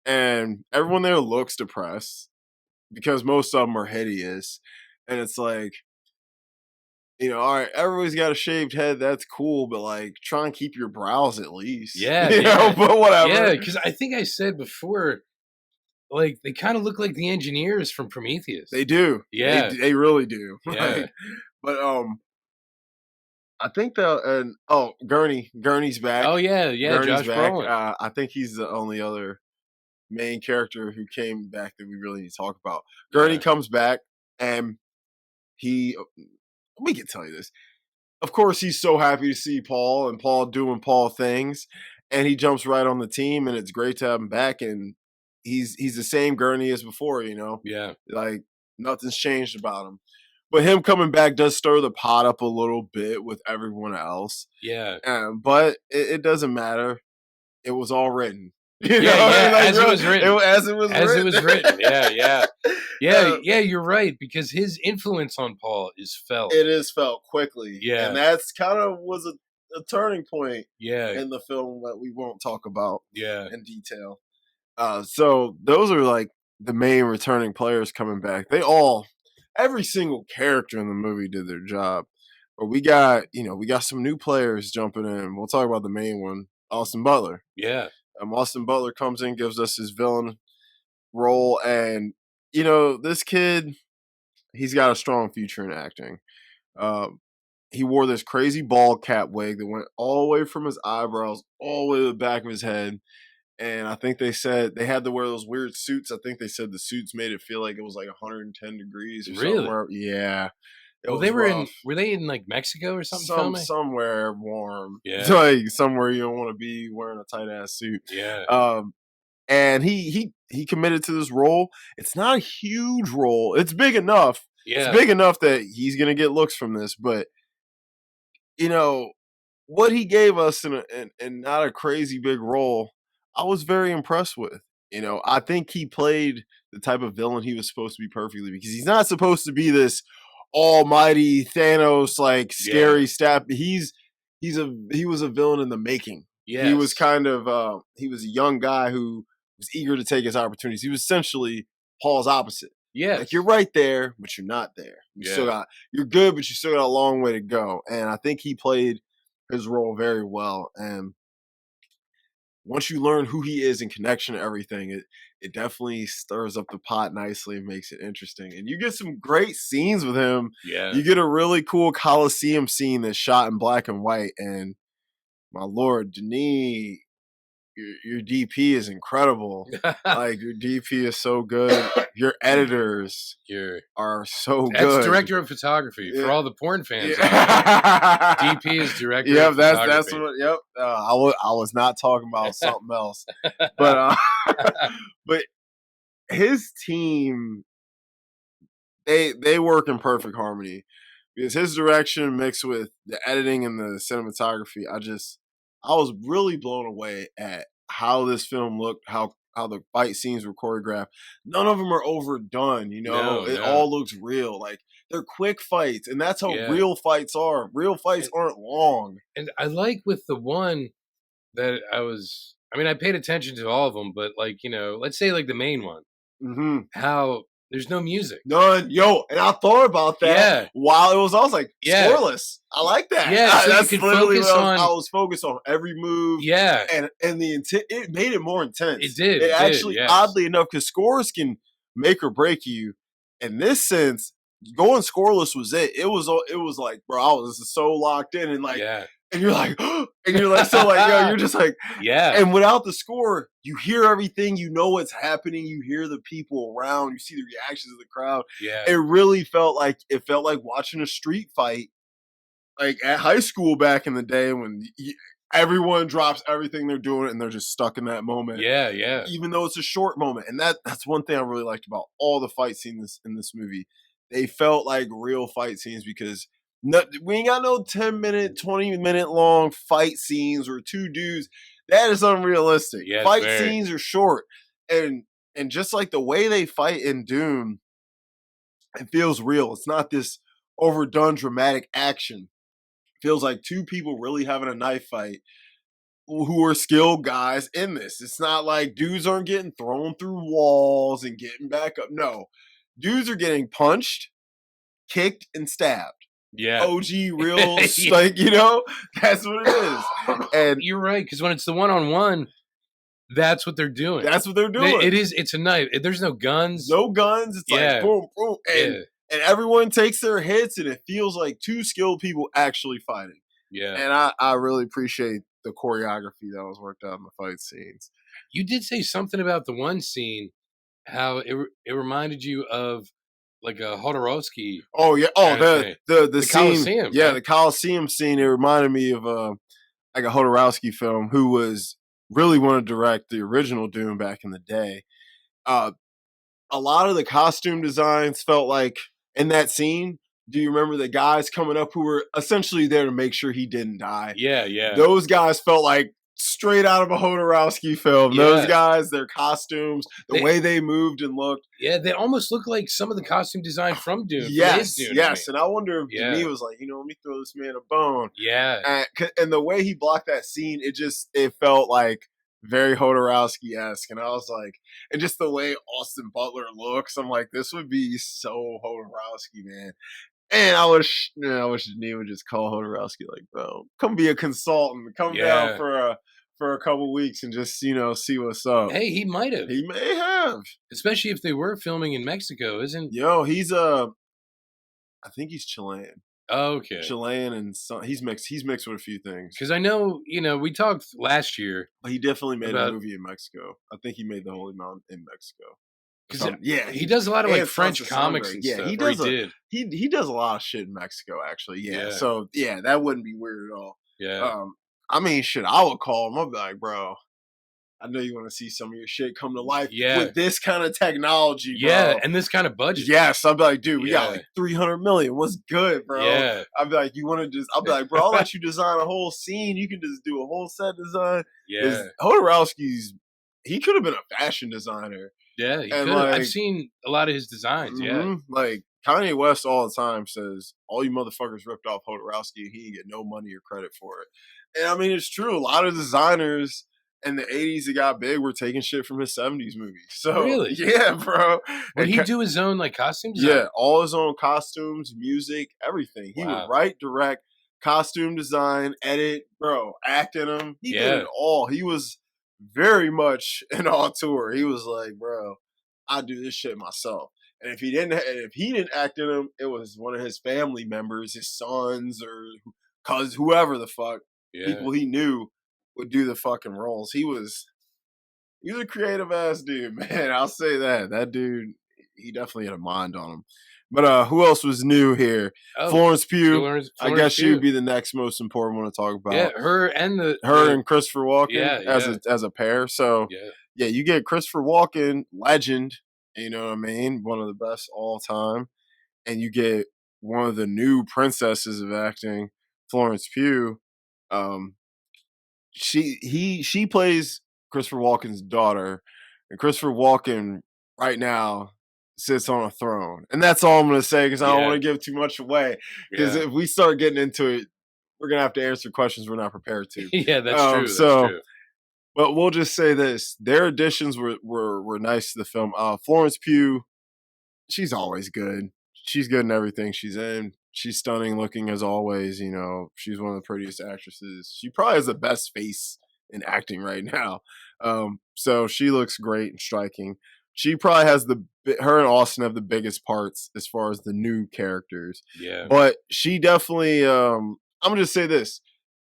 S1: And everyone there looks depressed because most of them are hideous. And it's like All right, everybody's got a shaved head. That's cool, but like, try and keep your brows at least.
S2: Yeah, yeah,
S1: But whatever.
S2: yeah. Because I think I said before, like they kind of look like the engineers from Prometheus.
S1: They do.
S2: Yeah,
S1: They really do.
S2: yeah.
S1: But I think Gurney's back.
S2: Oh yeah, yeah.
S1: Gurney's
S2: Josh
S1: back.
S2: Brolin.
S1: I think he's the only other main character who came back that we really need to talk about. Gurney
S2: Yeah,
S1: comes back, and we can tell you this. Of course, he's so happy to see Paul and Paul doing Paul things, and he jumps right on the team, and it's great to have him back. And he's the same Gurney as before,
S2: yeah,
S1: like nothing's changed about him. But him coming back does stir the pot up a little bit with everyone else.
S2: yeah.
S1: But it doesn't matter. It was all written.
S2: Yeah, yeah,
S1: Like,
S2: as it was written.
S1: As it was
S2: As
S1: written.
S2: it was written. Yeah, yeah. Yeah, yeah, you're right, because his influence on Paul is felt.
S1: It is felt quickly.
S2: Yeah.
S1: And that's kind of was a turning point
S2: Yeah.
S1: in the film that we won't talk about
S2: Yeah.
S1: in detail. So those are like the main returning players coming back. Every single character in the movie did their job. But we got some new players jumping in. We'll talk about the main one, Austin Butler.
S2: Yeah.
S1: Austin Butler comes in, gives us his villain role, and this kid, he's got a strong future in acting. He wore this crazy bald cap wig that went all the way from his eyebrows all the way to the back of his head. And I think they said they had to wear those weird suits. I think they said the suits made it feel like it was like 110 degrees or
S2: Really?
S1: somewhere. Yeah.
S2: Well, they were they in like Mexico or something filming?
S1: Somewhere warm.
S2: Yeah.
S1: Like somewhere you don't want to be wearing a tight ass suit.
S2: Yeah.
S1: And he committed to this role. It's not a huge role. It's big enough.
S2: Yeah.
S1: It's big enough that he's gonna get looks from this, but what he gave us in not a crazy big role, I was very impressed with. I think he played the type of villain he was supposed to be perfectly, because he's not supposed to be this almighty Thanos like scary stab. He was a villain in the making.
S2: Yes.
S1: He was kind of he was a young guy who was eager to take his opportunities. He was essentially Paul's opposite.
S2: Yeah.
S1: Like, you're right there, but you're not there. You're good, but you still got a long way to go. And I think he played his role very well. And once you learn who he is in connection to everything, it definitely stirs up the pot nicely and makes it interesting. And you get some great scenes with him.
S2: Yeah.
S1: You get a really cool Coliseum scene that's shot in black and white. And my Lord, Denis, your DP is incredible. Like, your DP is so good. Your editors are so good.
S2: That's director of photography for all the porn fans. DP is director.
S1: Yep,
S2: of photography.
S1: that's what. Yep, I was not talking about something else, but but his team, they work in perfect harmony, because his direction mixed with the editing and the cinematography, I was really blown away at how this film looked, how the fight scenes were choreographed. None of them are overdone, it all looks real. Like, they're quick fights, and that's how real fights are. Real fights aren't long.
S2: And I like with the one that I paid attention to all of them, but like, let's say like the main one, how there's no music.
S1: None. Yo, and I thought about that while it was, I was like, scoreless. I like that.
S2: Yeah, so
S1: that's
S2: you could
S1: literally
S2: focus on.
S1: I was focused on every move.
S2: Yeah.
S1: And the intent, it made it more intense.
S2: It did.
S1: It actually, oddly enough, because scores can make or break you. In this sense, going scoreless was it. It was like, bro, I was so locked in, and like, and you're like, and you're like, so like, yo, you're just like, And without the score, you hear everything, you know what's happening, you hear the people around, you see the reactions of the crowd.
S2: Yeah.
S1: It really felt like watching a street fight, like at high school back in the day, when everyone drops everything they're doing and they're just stuck in that moment.
S2: Yeah, yeah.
S1: Even though it's a short moment, and that's one thing I really liked about all the fight scenes in this movie. They felt like real fight scenes, because we ain't got no 10-minute, 20-minute long fight scenes or two dudes. That is unrealistic.
S2: Yes,
S1: fight scenes are short. And just like the way they fight in Dune, it feels real. It's not this overdone dramatic action. It feels like two people really having a knife fight who are skilled guys in this. It's not like dudes aren't getting thrown through walls and getting back up. No. Dudes are getting punched, kicked, and stabbed.
S2: Yeah.
S1: OG real,
S2: Yeah.
S1: like, that's what it is. And
S2: You're right, because when it's the one-on-one, that's what they're doing.
S1: that's what they're
S2: They
S1: doing.
S2: it is it's a knife. There's no guns.
S1: No guns. It's like
S2: Yeah.
S1: boom, boom,
S2: Yeah.
S1: and everyone takes their hits, and it feels like two skilled people actually fighting.
S2: Yeah.
S1: And I really appreciate the choreography that was worked out in the fight scenes.
S2: You did say something about the one scene, how it reminded you of, like, a Hodorowski
S1: Oh yeah. Oh,
S2: kinda thing.
S1: the
S2: The
S1: scene.
S2: Colosseum,
S1: Yeah,
S2: man.
S1: the Coliseum scene. It reminded me of like a Hodorowski film who was really wanted to direct the original Dune back in the day. Uh, a lot of the costume designs felt like in that scene. Do you remember the guys coming up who were essentially there to make sure he didn't die?
S2: Yeah, yeah.
S1: Those guys felt like straight out of a Hodorowski film. Those
S2: Yeah.
S1: guys, their costumes, the
S2: They
S1: way they moved and looked.
S2: Yeah, they almost look like some of the costume design from Dune, from his
S1: Yes,
S2: Dune to me.
S1: yes. And I wonder if
S2: Yeah.
S1: Denis was like, let me throw this man a bone.
S2: Yeah.
S1: And the way he blocked that scene, it felt like very Hodorowski esque. And I was like, and just the way Austin Butler looks, I'm like, this would be so Hodorowski, man. And I wish Denis would just call Hodorowski like, bro, come be a consultant, come down
S2: Yeah.
S1: for a couple weeks and just see what's up.
S2: Hey, he might have.
S1: He may have,
S2: Especially if they were filming in Mexico, isn't
S1: he's I think he's Chilean.
S2: Oh, okay.
S1: Chilean and he's mixed. He's mixed with a few things.
S2: Because I know, we talked last year.
S1: But he definitely made
S2: about
S1: a movie in Mexico. I think he made The Holy Mountain in Mexico.
S2: Because
S1: Yeah,
S2: he does a lot of like
S1: and
S2: French
S1: Francis
S2: comics
S1: Sandberg.
S2: and
S1: Yeah,
S2: stuff.
S1: he
S2: Or
S1: does.
S2: did.
S1: He does a lot of shit in Mexico, actually. Yeah.
S2: Yeah.
S1: So yeah, that wouldn't be weird at all.
S2: Yeah.
S1: I mean, shit, I would call him. I'd be like, bro, I know you want to see some of your shit come to life
S2: Yeah.
S1: with this kind of technology, bro.
S2: Yeah, and this kind of budget.
S1: Yes, I'd be like, dude, we got
S2: Yeah.
S1: like 300 million. What's good, bro?
S2: Yeah.
S1: I'd be like, you want to just? I'll be like, bro, I'll let you design a whole scene. You can just do a whole set design.
S2: Yeah.
S1: Hodorowski's, he could have been a fashion designer.
S2: Yeah, he
S1: And,
S2: could.
S1: like
S2: I've seen a lot of his designs. Yeah.
S1: like Kanye West all the time says, all you motherfuckers ripped off Hodorowski and he didn't get no money or credit for it. And I mean, it's true. A lot of designers in the 80s that got big were taking shit from his 70s movies. So,
S2: Really?
S1: yeah, bro.
S2: Would
S1: And
S2: he do his own like costume design?
S1: yeah, all his own costumes, music, everything. He
S2: Wow.
S1: would write, direct, costume design, edit, bro, act in them. He did it all. He was very much an auteur. He was like, bro, I do this shit myself. And if he didn't act in them, it was one of his family members, his sons or whoever the fuck, people he knew would do the fucking roles. He was a creative ass dude, man. I'll say that. That dude, he definitely had a mind on him. But who else was new here?
S2: Oh,
S1: Florence Pugh.
S2: Florence
S1: I guess she
S2: Pugh.
S1: would be the next most important one to talk about.
S2: Yeah, her and
S1: and Christopher Walken
S2: Yeah,
S1: as a pair. So
S2: yeah.
S1: you get Christopher Walken, legend. You know what I mean? One of the best all time. And you get one of the new princesses of acting, Florence Pugh. She plays Christopher Walken's daughter, and Christopher Walken right now sits on a throne. And that's all I'm going to say because I don't want to give too much away. Because if we start getting into it, we're going to have to answer questions we're not prepared to.
S2: Yeah, that's true. That's true.
S1: But we'll just say this. Their additions were nice to the film. Florence Pugh, she's always good. She's good in everything she's in. She's stunning looking as always. She's one of the prettiest actresses. She probably has the best face in acting right now. So she looks great and striking. She probably has her and Austin have the biggest parts as far as the new characters.
S2: Yeah.
S1: But she definitely, I'm going to just say this.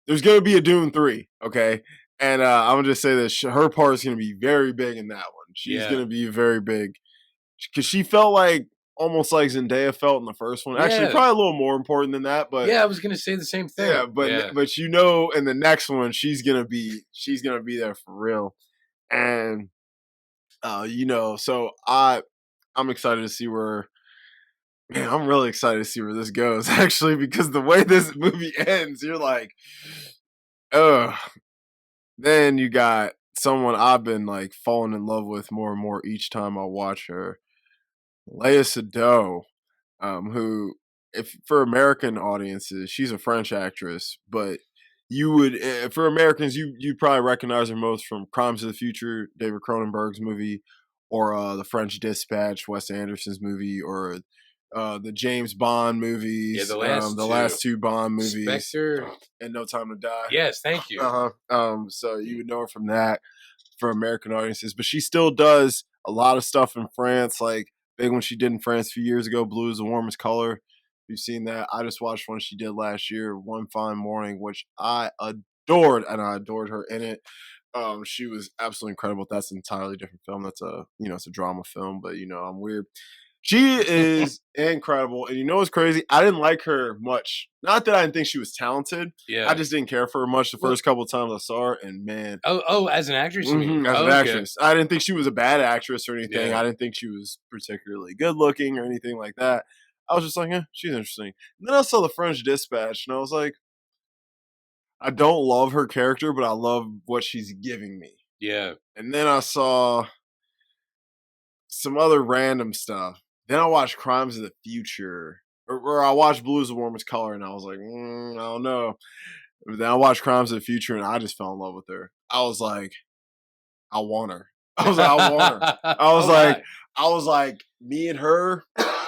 S1: There's going to be a Dune 3, okay? And I'm going to just say this. Her part is going to be very big in that one. She's going to be very big. Because she felt almost like Zendaya felt in the first one. Actually, probably a little more important than that. But
S2: yeah, I was gonna say the same thing.
S1: Yeah, but in the next one, she's gonna be there for real. And so I'm excited to see where. Man, I'm really excited to see where this goes. Actually, because the way this movie ends, you're like, ugh. Then you got someone I've been falling in love with more and more each time I watch her. Lea Seydoux, who, if for American audiences, she's a French actress, but you would, for Americans, you'd probably recognize her most from Crimes of the Future, David Cronenberg's movie, or The French Dispatch, Wes Anderson's movie, or the James Bond
S2: Yeah,
S1: movies,
S2: the last
S1: the
S2: two.
S1: last two Bond movies,
S2: Spectre
S1: and No Time to Die.
S2: Yes, thank you.
S1: So you would know her from that for American audiences, but she still does a lot of stuff in France, like big one she did in France a few years ago, Blue is the Warmest Color. You've seen that. I just watched one she did last year, One Fine Morning, which I adored, and I adored her in it. She was absolutely incredible. That's an entirely different film. That's it's a drama film, but I'm weird. She is incredible. And you know what's crazy? I didn't like her much. Not that I didn't think she was talented.
S2: Yeah.
S1: I just didn't care for her much the first couple of times I saw her. And man.
S2: As an actress, you mean?
S1: As an
S2: okay.
S1: actress. I didn't think she was a bad actress or anything.
S2: Yeah.
S1: I didn't think she was particularly good looking or anything like that. I was just like, she's interesting. And then I saw The French Dispatch and I was like, I don't love her character, but I love what she's giving me.
S2: Yeah.
S1: And then I saw some other random stuff. Then I watched Crimes of the Future, or I watched Blue is the Warmest Color, and I was like, I don't know. But then I watched Crimes of the Future, and I just fell in love with her. I was like, I want her. I was like, I want her. I was like, me and her,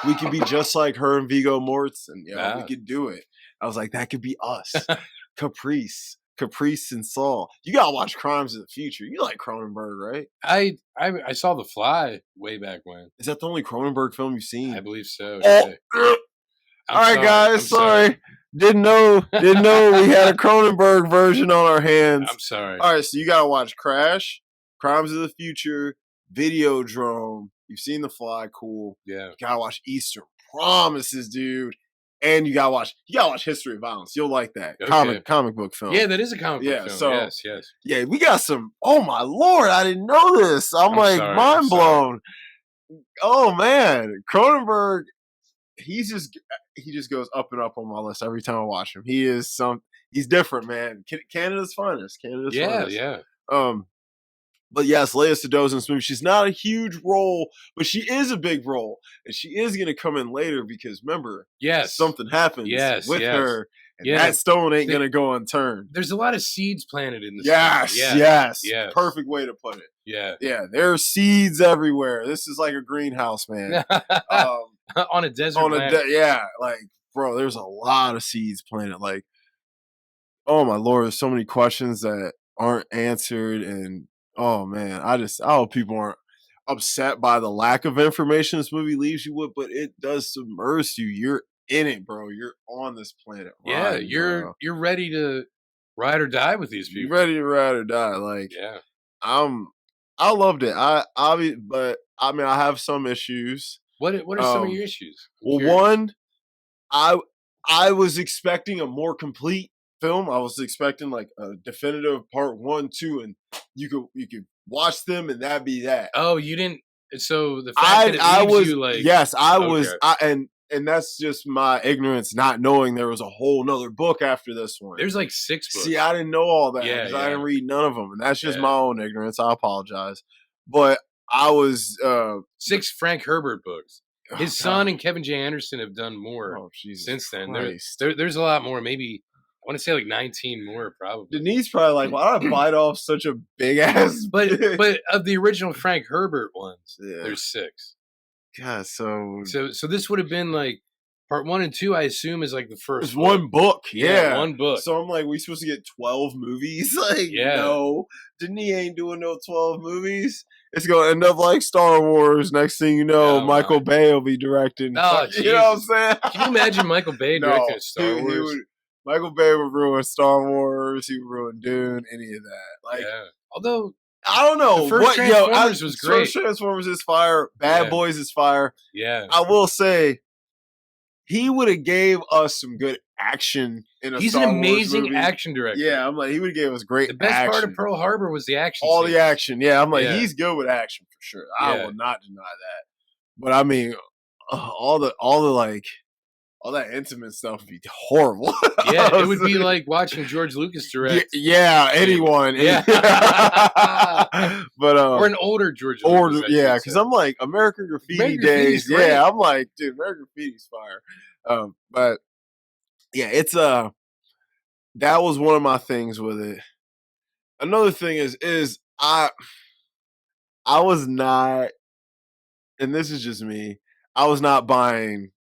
S1: we could be just like her and Viggo Mortensen. We could do it. I was like, that could be us. Caprice and Saul. You gotta watch Crimes of the Future. You like Cronenberg, right?
S2: I saw The Fly way back when.
S1: Is that the only Cronenberg film you've seen?
S2: I believe so.
S1: All right, guys. Sorry. Didn't know we had a Cronenberg version on our hands.
S2: I'm sorry.
S1: All right, so you gotta watch Crash, Crimes of the Future, Videodrome. You've seen The Fly, cool.
S2: Yeah.
S1: You gotta watch Eastern Promises, dude. And you gotta watch History of Violence. You'll like that.
S2: Okay.
S1: Comic book film.
S2: Yeah, that is a comic book film. So, yes.
S1: Yeah, we got some. Oh my Lord, I didn't know this. I'm mind blown. Oh man, Cronenberg, he just goes up and up on my list every time I watch him. He's different, man. Canada's finest. Finest.
S2: Yeah.
S1: But yes, Lea Seydoux in this movie. She's not a huge role, but she is a big role, and she is going to come in later because remember, something happens with her, and that stone ain't going to go unturned.
S2: There's a lot of seeds planted in this.
S1: Yes. Perfect way to put it.
S2: Yeah.
S1: There are seeds everywhere. This is like a greenhouse, man.
S2: On a desert.
S1: Like bro, there's a lot of seeds planted. Like, oh my Lord, there's so many questions that aren't answered and. Oh man, I hope people aren't upset by the lack of information this movie leaves you with, but it does submerge you. You're in it, bro. You're on this planet.
S2: You're ready to ride or die with these people.
S1: You're ready to ride or die. Like, I loved it. But I mean, I have some issues.
S2: What are some of your issues?
S1: Well, one, I was expecting a more complete film. I was expecting like a definitive part 1, 2, and you could watch them and that'd be that.
S2: Oh, you didn't. So the fact that it leaves you like
S1: I was, and that's just my ignorance, not knowing there was a whole nother book after this one.
S2: There's like 6 books.
S1: See, I didn't know all that because I didn't read none of them, and that's just my own ignorance. I apologize, but I was
S2: 6 Frank Herbert books. His son and Kevin J. Anderson have done more since then. There's a lot more. Maybe. I want to say like 19 more, probably.
S1: Denise probably like, why did I bite off such a big ass?
S2: But of the original Frank Herbert ones, there's 6.
S1: God, so
S2: this would have been like part 1 and 2. I assume is like the first.
S1: It's one book,
S2: one book.
S1: So I'm like, we supposed to get 12 movies? Like, no, Denis ain't doing no 12 movies. It's gonna end up like Star Wars. Next thing you know, Michael Bay will be directing.
S2: Oh,
S1: you know what I'm saying?
S2: Can you imagine Michael Bay directing Star Wars?
S1: Michael Bay would ruin Star Wars. He would ruin Dune. Any of that. Like,
S2: although
S1: I don't know.
S2: The first Transformers was great.
S1: First Transformers is fire. Bad Boys is fire.
S2: Yeah.
S1: I will say, he would have gave us some good action in a
S2: He's
S1: Star
S2: an amazing
S1: Wars movie.
S2: action director.
S1: Yeah, I'm like, he would have gave us great action.
S2: The best part of Pearl Harbor was the action.
S1: All
S2: scenes.
S1: the action. Yeah, I'm like, he's good with action for sure. I will not deny that. But I mean, all that intimate stuff would be horrible.
S2: Yeah, it would be like watching George Lucas direct.
S1: Anyone.
S2: Yeah.
S1: But
S2: or an older George Lucas.
S1: Because I'm like, American Graffiti days. Yeah, I'm like, dude, American Graffiti's fire. But yeah, it's that was one of my things with it. Another thing is I was not, and this is just me, I was not buying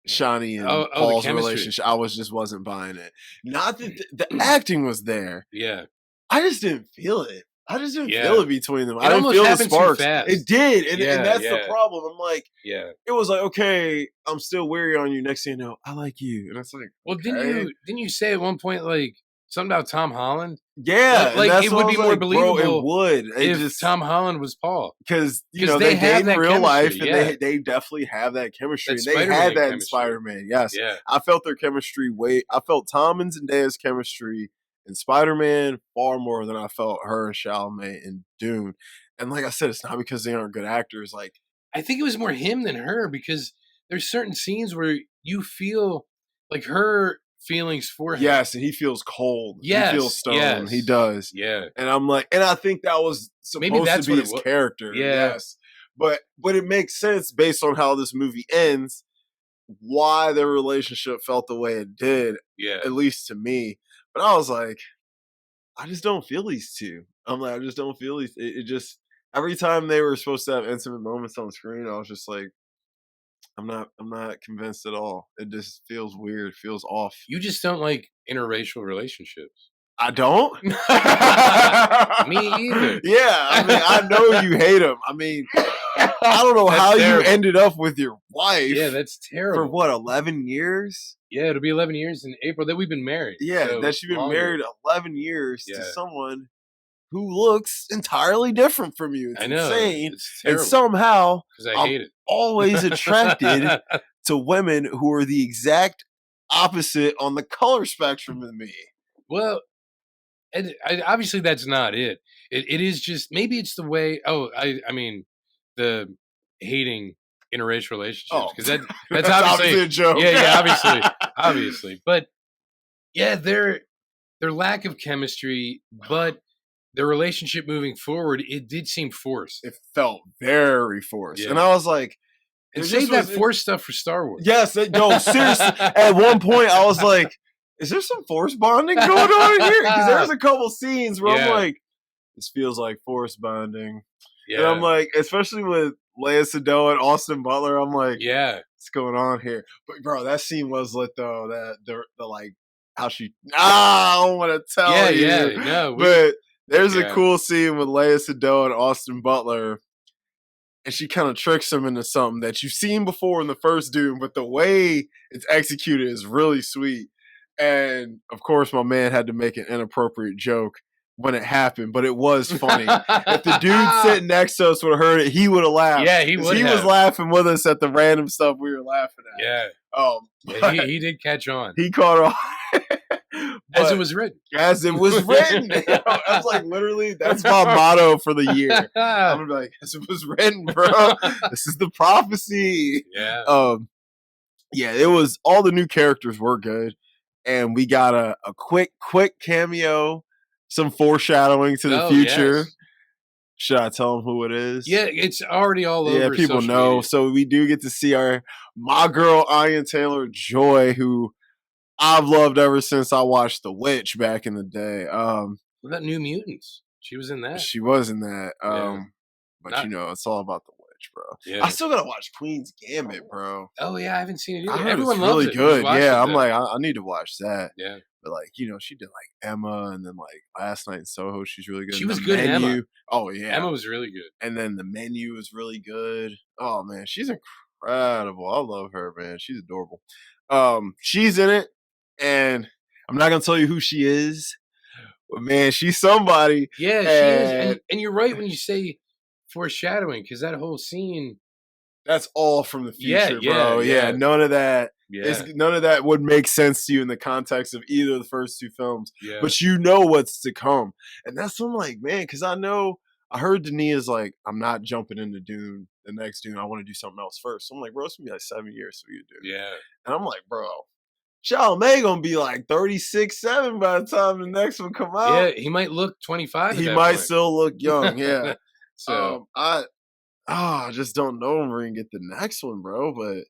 S1: Shawnee and
S2: The
S1: Paul's
S2: chemistry.
S1: relationship. I just wasn't buying it. Not that the acting was there.
S2: Yeah.
S1: I just didn't feel it. I just didn't feel
S2: Yeah.
S1: it between them. I
S2: It
S1: didn't
S2: almost
S1: feel the
S2: happened too
S1: sparks. It
S2: fast.
S1: did, and
S2: Yeah,
S1: that's the
S2: yeah.
S1: problem. I'm like,
S2: Yeah.
S1: it was like, okay, I'm still weary on you. Next thing you know, I like you, and it's like,
S2: Well,
S1: okay,
S2: didn't you say at one point, like, something about Tom Holland?
S1: yeah, and
S2: Like,
S1: that's
S2: it
S1: what I
S2: would be
S1: was
S2: more
S1: like, bro. It
S2: believable
S1: would. It
S2: if
S1: just
S2: Tom Holland was Paul.
S1: because you
S2: 'Cause
S1: know
S2: they
S1: they date
S2: have
S1: in
S2: that
S1: real
S2: chemistry,
S1: life, and
S2: yeah.
S1: they definitely have that chemistry,
S2: That
S1: and they had
S2: Spider-Man
S1: that in
S2: chemistry.
S1: Spider-Man. Yes,
S2: Yeah.
S1: I felt their chemistry I felt Tom and Zendaya's chemistry in Spider-Man far more than I felt her and Chalamet in Dune. And like I said, it's not because they aren't good actors. Like,
S2: I think it was more him than her because there's certain scenes where you feel like her feelings for him.
S1: yes, and he feels cold. He feels
S2: Yes,
S1: stone. He
S2: yes.
S1: does.
S2: Yeah.
S1: And I'm like, and I think that was
S2: Maybe
S1: supposed to
S2: that's
S1: be
S2: what it
S1: his
S2: was.
S1: character.
S2: Yeah.
S1: Yes. But it makes sense based on how this movie ends, why their relationship felt the way it did,
S2: Yeah.
S1: at least to me. But I was like, I just don't feel these two. I'm like, I just don't feel these. It just every time they were supposed to have intimate moments on screen, I was just like, I'm not convinced at all. It just feels weird, feels off.
S2: You just don't like interracial relationships.
S1: I don't.
S2: Me either.
S1: Yeah, I mean, I know you hate them. I mean, I don't know
S2: That's
S1: how
S2: terrible.
S1: you ended up with your wife.
S2: Yeah, that's terrible.
S1: For what, 11 years?
S2: Yeah, it'll be 11 years in April that we've been married.
S1: Yeah,
S2: so
S1: that you've been
S2: longer.
S1: married 11 years to
S2: Yeah.
S1: someone who looks entirely different from you. It's
S2: I know.
S1: insane.
S2: It's
S1: And
S2: terrible.
S1: somehow,
S2: Because I hate it.
S1: always attracted to women who are the exact opposite on the color spectrum of me.
S2: Well, and obviously that's not it. It is just maybe it's the way. I mean, the hating interracial relationships because that's obviously
S1: a joke.
S2: Yeah, obviously. But yeah, their lack of chemistry, but their relationship moving forward, it did seem forced.
S1: It felt very forced,
S2: Yeah.
S1: and I was like,
S2: and save that forced stuff for Star Wars.
S1: Yes, no, seriously. At one point, I was like, is there some force bonding going on in here? Because there's a couple scenes where I'm like, this feels like force bonding. Yeah. And I'm like, especially with Lea Seydoux and Austin Butler, I'm like,
S2: yeah,
S1: what's going on here? But bro, that scene was lit though. That the like how she I don't want to tell you.
S2: Yeah, no.
S1: But there's a cool scene with Lea Seydoux and Austin Butler. And she kind of tricks him into something that you've seen before in the first Dune, but the way it's executed is really sweet. And of course, my man had to make an inappropriate joke when it happened, but it was funny. If the dude sitting next to us would have heard it, he would have laughed.
S2: Yeah, he would.
S1: He was laughing with us at the random stuff we were laughing at.
S2: Yeah. He did catch on.
S1: He caught on.
S2: As it was written.
S1: As it was written. I was like, literally, that's my motto for the year. I'm gonna be like, as it was written, bro. This is the prophecy.
S2: Yeah.
S1: Yeah, it was all the new characters were good. And we got a quick cameo, some foreshadowing to the future.
S2: Yes.
S1: Should I tell them who it is?
S2: Yeah, it's already all over.
S1: Yeah, people know.
S2: Media.
S1: So we do get to see my girl Anya Taylor-Joy, who I've loved ever since I watched The Witch back in the day.
S2: What about New Mutants? She was in that.
S1: She was in that. But it's all about The Witch, bro.
S2: Yeah.
S1: I still gotta watch Queen's Gambit, bro.
S2: Oh yeah, I haven't seen it either.
S1: I
S2: Everyone
S1: it's
S2: loves
S1: really
S2: it.
S1: good. Yeah, I'm like, I need to watch that.
S2: Yeah.
S1: But like, she did like Emma, and then like Last Night in Soho, she's really good.
S2: She was good in Emma.
S1: Oh yeah,
S2: Emma was really good.
S1: And then The Menu is really good. Oh man, she's incredible. I love her, man. She's adorable. She's in it, and I'm not gonna tell you who she is, but man, she's somebody.
S2: Yeah, she is. And you're right when you say foreshadowing, because that whole scene.
S1: That's all from the future, bro. Yeah, none of that.
S2: Yeah.
S1: None of that would make sense to you in the context of either of the first two films.
S2: Yeah.
S1: But you know what's to come. And that's what I'm like, man, because I heard Denis like, I'm not jumping into Dune, the next Dune. I want to do something else first. So I'm like, bro, it's going to be like 7 years for you to do.
S2: Yeah.
S1: And I'm like, bro, Chalamet going to be like 36, 7 by the time the next one come out.
S2: Yeah, he might look 25
S1: He might still look young, yeah.
S2: So
S1: I just don't know when we're going to get the next one, bro. But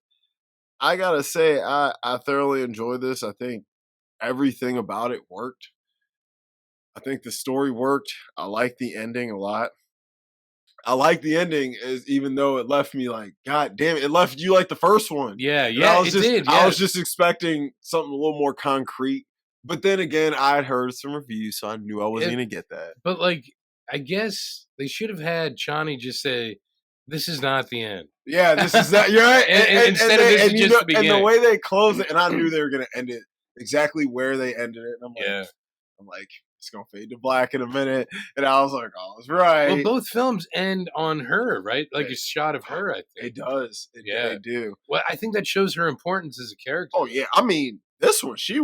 S1: I gotta say, I thoroughly enjoyed this. I think everything about it worked. I think the story worked. I like the ending a lot. I like the ending, is even though it left me like, God damn it left you like the first one.
S2: Yeah,
S1: And I
S2: yeah,
S1: was
S2: it
S1: just
S2: did.
S1: I
S2: Yeah,
S1: was just expecting something a little more concrete. But then again, I had heard some reviews, so I knew I wasn't gonna get that.
S2: but like, I guess they should have had Chani just say, "This is not the end."
S1: Yeah, this is that. You're right.
S2: Instead of this is just the
S1: And the
S2: beginning.
S1: way they close it, and I knew they were gonna end it exactly where they ended it. And
S2: Yeah.
S1: I'm like, it's gonna fade to black in a minute. And I was like, I was
S2: Well,
S1: right.
S2: both films end on her, right? Like a shot of her, I think.
S1: It does.
S2: Yeah.
S1: They do.
S2: Well, I think that shows her importance as a character.
S1: Oh yeah. I mean, this one, she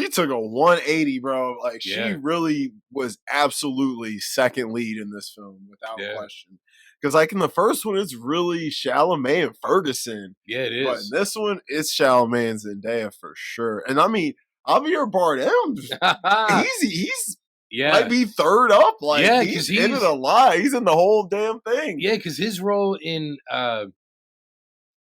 S1: took a 180, bro. Like she really was absolutely second lead in this film without question. Because like in the first one, it's really Chalamet and Ferguson.
S2: Yeah, it is.
S1: But in this one, it's Chalamet and Zendaya for sure. And I mean, Javier Bardem, he's might be third up. Like he's in it a lot. He's in the whole damn thing.
S2: Yeah, because his role in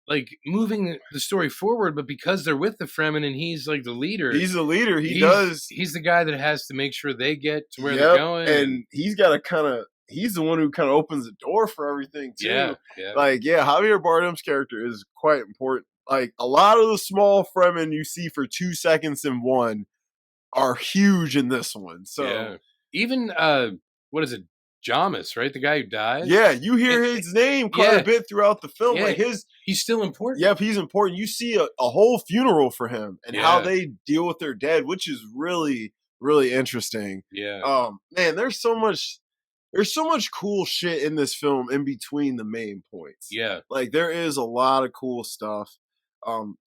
S2: like moving the story forward, but because they're with the Fremen and he's like the leader.
S1: He's the leader.
S2: He's the guy that has to make sure they get to where they're going.
S1: And he's got to he's the one who kind of opens the door for everything too.
S2: Yeah.
S1: Like, Javier Bardem's character is quite important. Like a lot of the small Fremen you see for 2 seconds in one are huge in this one. So
S2: even what is it? Jamis, right? The guy who died.
S1: Yeah, you hear his name quite a bit throughout the film. Like
S2: he's still important.
S1: Yep, he's important. You see a whole funeral for him and how they deal with their dead, which is really, really interesting.
S2: Yeah.
S1: Man, there's so much cool shit in this film in between the main points.
S2: Yeah.
S1: Like there is a lot of cool stuff.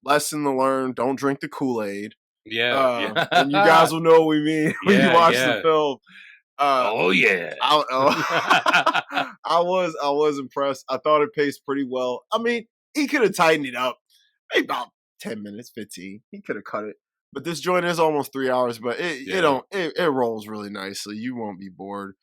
S1: Lesson to learn: don't drink the Kool-Aid.
S2: Yeah.
S1: And you guys will know what we mean when you watch the film.
S2: Oh yeah.
S1: I was impressed. I thought it paced pretty well. I mean, he could have tightened it up maybe about 10 minutes, 15. He could have cut it. But this joint is almost 3 hours, but it rolls really nicely. You won't be bored.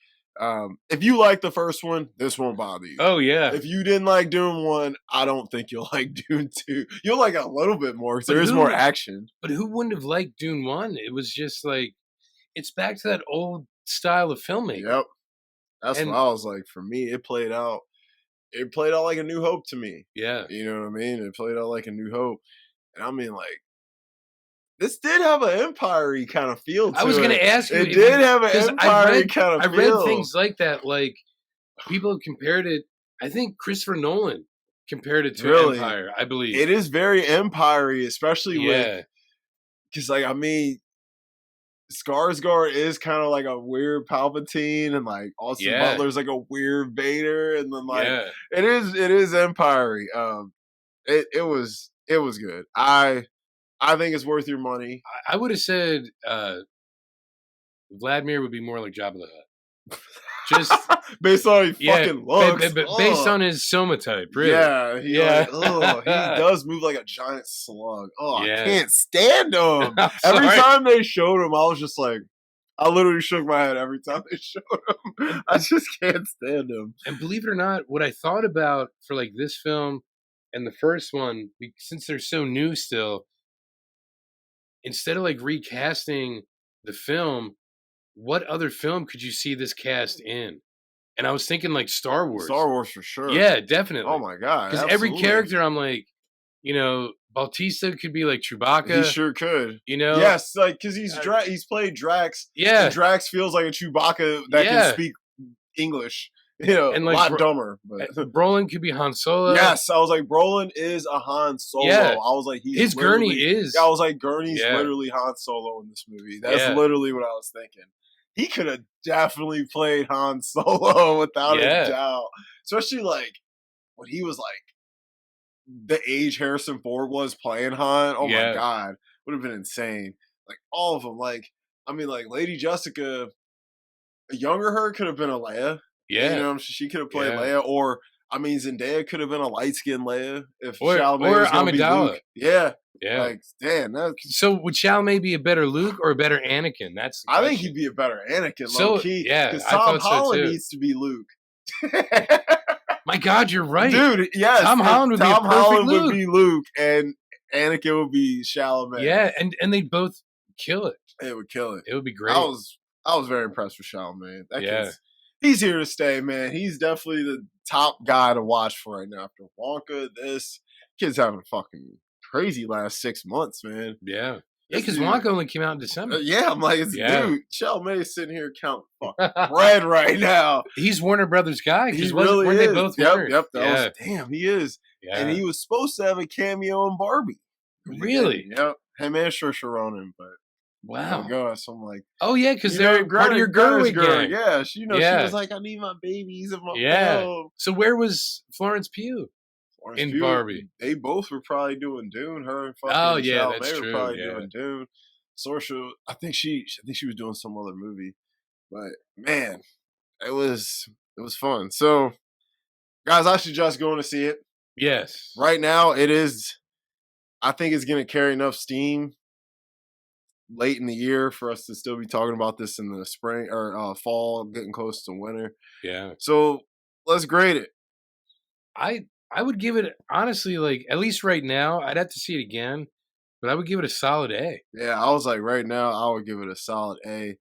S1: If you like the first one, this won't bother you.
S2: Oh yeah.
S1: If you didn't like Dune 1, I don't think you'll like Dune 2. You'll like it a little bit more because there is more action.
S2: But who wouldn't have liked Dune 1? It was just like, it's back to that old style of filmmaking.
S1: Yep. That's what I was like. For me, it played out like A New Hope to me.
S2: Yeah.
S1: You know what I mean? It played out like A New Hope. And I mean, like, this did have an Empire-y kind of feel to it.
S2: I was going to ask you.
S1: It did have an Empire-y kind of feel.
S2: I read things like that. Like, people have compared it. I think Christopher Nolan compared it to Empire, I believe.
S1: It is very Empire-y, especially with... Because, like, I mean... Skarsgård is kind of like a weird Palpatine, and like Austin Butler's like a weird Vader, and then like it is Empire-y. It was good. I think it's worth your money.
S2: I would have said Vladimir would be more like Jabba the Hutt. Just
S1: based on his fucking looks,
S2: based on his soma type, really.
S1: He does move like a giant slug. I can't stand him. Every time they showed him, I was just like, I literally shook my head every time they showed him. I just can't stand him.
S2: And believe it or not, what I thought about for like this film and the first one, since they're so new still, instead of like recasting the film, what other film could you see this cast in? And I was thinking like Star Wars.
S1: Star Wars for sure.
S2: Yeah, definitely.
S1: Oh my God.
S2: Because every character I'm like, Bautista could be like Chewbacca.
S1: He sure could.
S2: Yes,
S1: like because he's played Drax.
S2: Yeah.
S1: And Drax feels like a Chewbacca that can speak English. And like, a lot dumber. But
S2: Brolin could be Han Solo.
S1: Yes, I was like, Brolin is a Han Solo. Yeah. I was like,
S2: his Gurney is.
S1: I was like, Gurney's literally Han Solo in this movie. That's literally what I was thinking. He could have definitely played Han Solo without a doubt. Especially like when he was like the age Harrison Ford was playing Han. Oh my God. Would have been insane. Like all of them. Like, I mean, like Lady Jessica, a younger her could have been a Leia.
S2: Yeah.
S1: She could have played Leia. Or, I mean, Zendaya could have been a light-skinned Leia if
S2: or
S1: Chalamet was going to be Luke. Yeah.
S2: Yeah.
S1: Like, damn.
S2: So would Chalamet be a better Luke or a better Anakin? That's the
S1: I think he'd be a better Anakin, low-key.
S2: Yeah,
S1: because Tom Holland needs to be Luke.
S2: My God, you're right.
S1: Dude, yes.
S2: Tom Holland would
S1: be Luke, and Anakin would be Chalamet.
S2: Yeah, and they'd both kill it.
S1: It would kill it.
S2: It would be great.
S1: I was very impressed with Chalamet. he's here to stay, man. He's definitely the top guy to watch for right now. After Wonka, this kid's having a fucking crazy last 6 months, man.
S2: Yeah. Yeah,
S1: This
S2: because
S1: dude,
S2: Wonka only came out in December.
S1: yeah, I'm like,
S2: Yeah.
S1: dude, Chalamet's sitting here counting fucking bread right now.
S2: He's Warner Brothers guy.
S1: He really
S2: weren't
S1: is.
S2: they both
S1: Yep,
S2: Warner?
S1: yep.
S2: Yeah.
S1: Damn, he is. And
S2: Yeah.
S1: he was supposed to have a cameo in Barbie.
S2: Really?
S1: Yep. Him and Saoirse Ronan, but
S2: wow.
S1: Go. So I'm like,
S2: oh yeah, because they're part of your Gerwig gang.
S1: Yeah, she, she was like, I need my babies in my film.
S2: So where was Florence Pugh in Barbie?
S1: They both were probably doing Dune. Her and fucking
S2: that's
S1: they were
S2: true.
S1: probably doing Dune. Saoirse, I think she was doing some other movie, but man, it was fun. So, guys, I suggest going to see it.
S2: Yes.
S1: Right now, it is. I think it's going to carry enough steam late in the year for us to still be talking about this in the spring or fall, getting close to winter.
S2: Yeah.
S1: So let's grade it.
S2: I would give it, honestly, like, at least right now, I'd have to see it again, but I would give it a solid A.
S1: Yeah, I was like, right now, I would give it a solid A.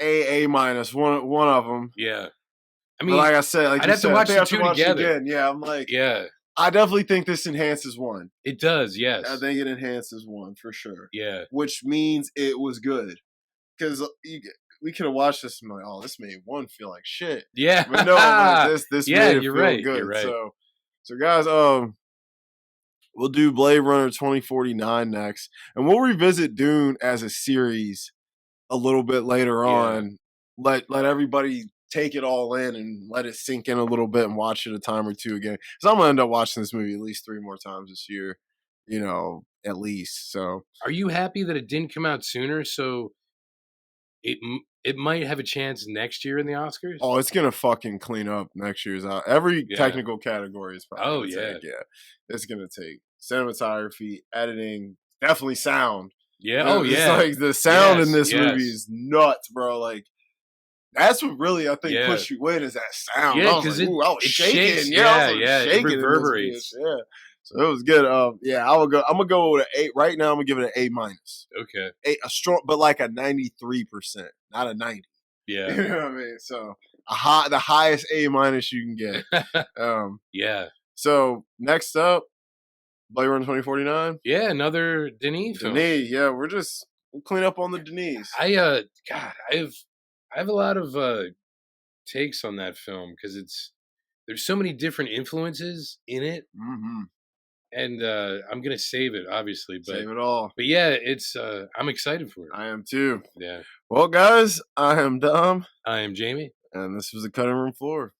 S1: A minus, one of them.
S2: Yeah. I
S1: mean, but like I said, like
S2: I'd have to watch the two together.
S1: Again. Yeah, I'm like,
S2: yeah.
S1: I definitely think this enhances one.
S2: It does, yes.
S1: I think it enhances one for sure.
S2: Yeah.
S1: Which means it was good. Because we could have watched this and be like, oh, this made one feel like shit.
S2: Yeah.
S1: But no, like, this made it feel good.
S2: You're right.
S1: So guys, we'll do Blade Runner 2049 next. And we'll revisit Dune as a series a little bit later on. Let everybody take it all in and let it sink in a little bit and watch it a time or two again. Because I'm going to end up watching this movie at least 3 more times this year, at least. So,
S2: are you happy that it didn't come out sooner? So it might have a chance next year in the Oscars?
S1: Oh, it's going to fucking clean up next year's. Every technical category is probably it's going to take cinematography, editing, definitely sound.
S2: Yeah.
S1: It's like the sound in this movie is nuts, bro. Like, that's what really I think pushed you in is that sound.
S2: Yeah, because
S1: I was shaking.
S2: Shakes.
S1: Shaking.
S2: It reverberates.
S1: Yeah, so it was good. I'm gonna go with an 8 right now. I'm gonna give it an A minus.
S2: Okay,
S1: a strong, but like a 93%, not a 90.
S2: Yeah,
S1: you know what I mean. So the highest A minus you can get.
S2: Yeah.
S1: So next up, Blade Runner 2049.
S2: Yeah, another Denis film.
S1: Yeah, we'll clean up on the Denis.
S2: I have a lot of takes on that film because there's so many different influences in it, and I'm gonna save it, obviously. But
S1: save it all.
S2: But yeah, it's I'm excited for it.
S1: I am too.
S2: Yeah.
S1: Well, guys, I am Dom.
S2: I am Jamie,
S1: and this was the Cutting Room Floor.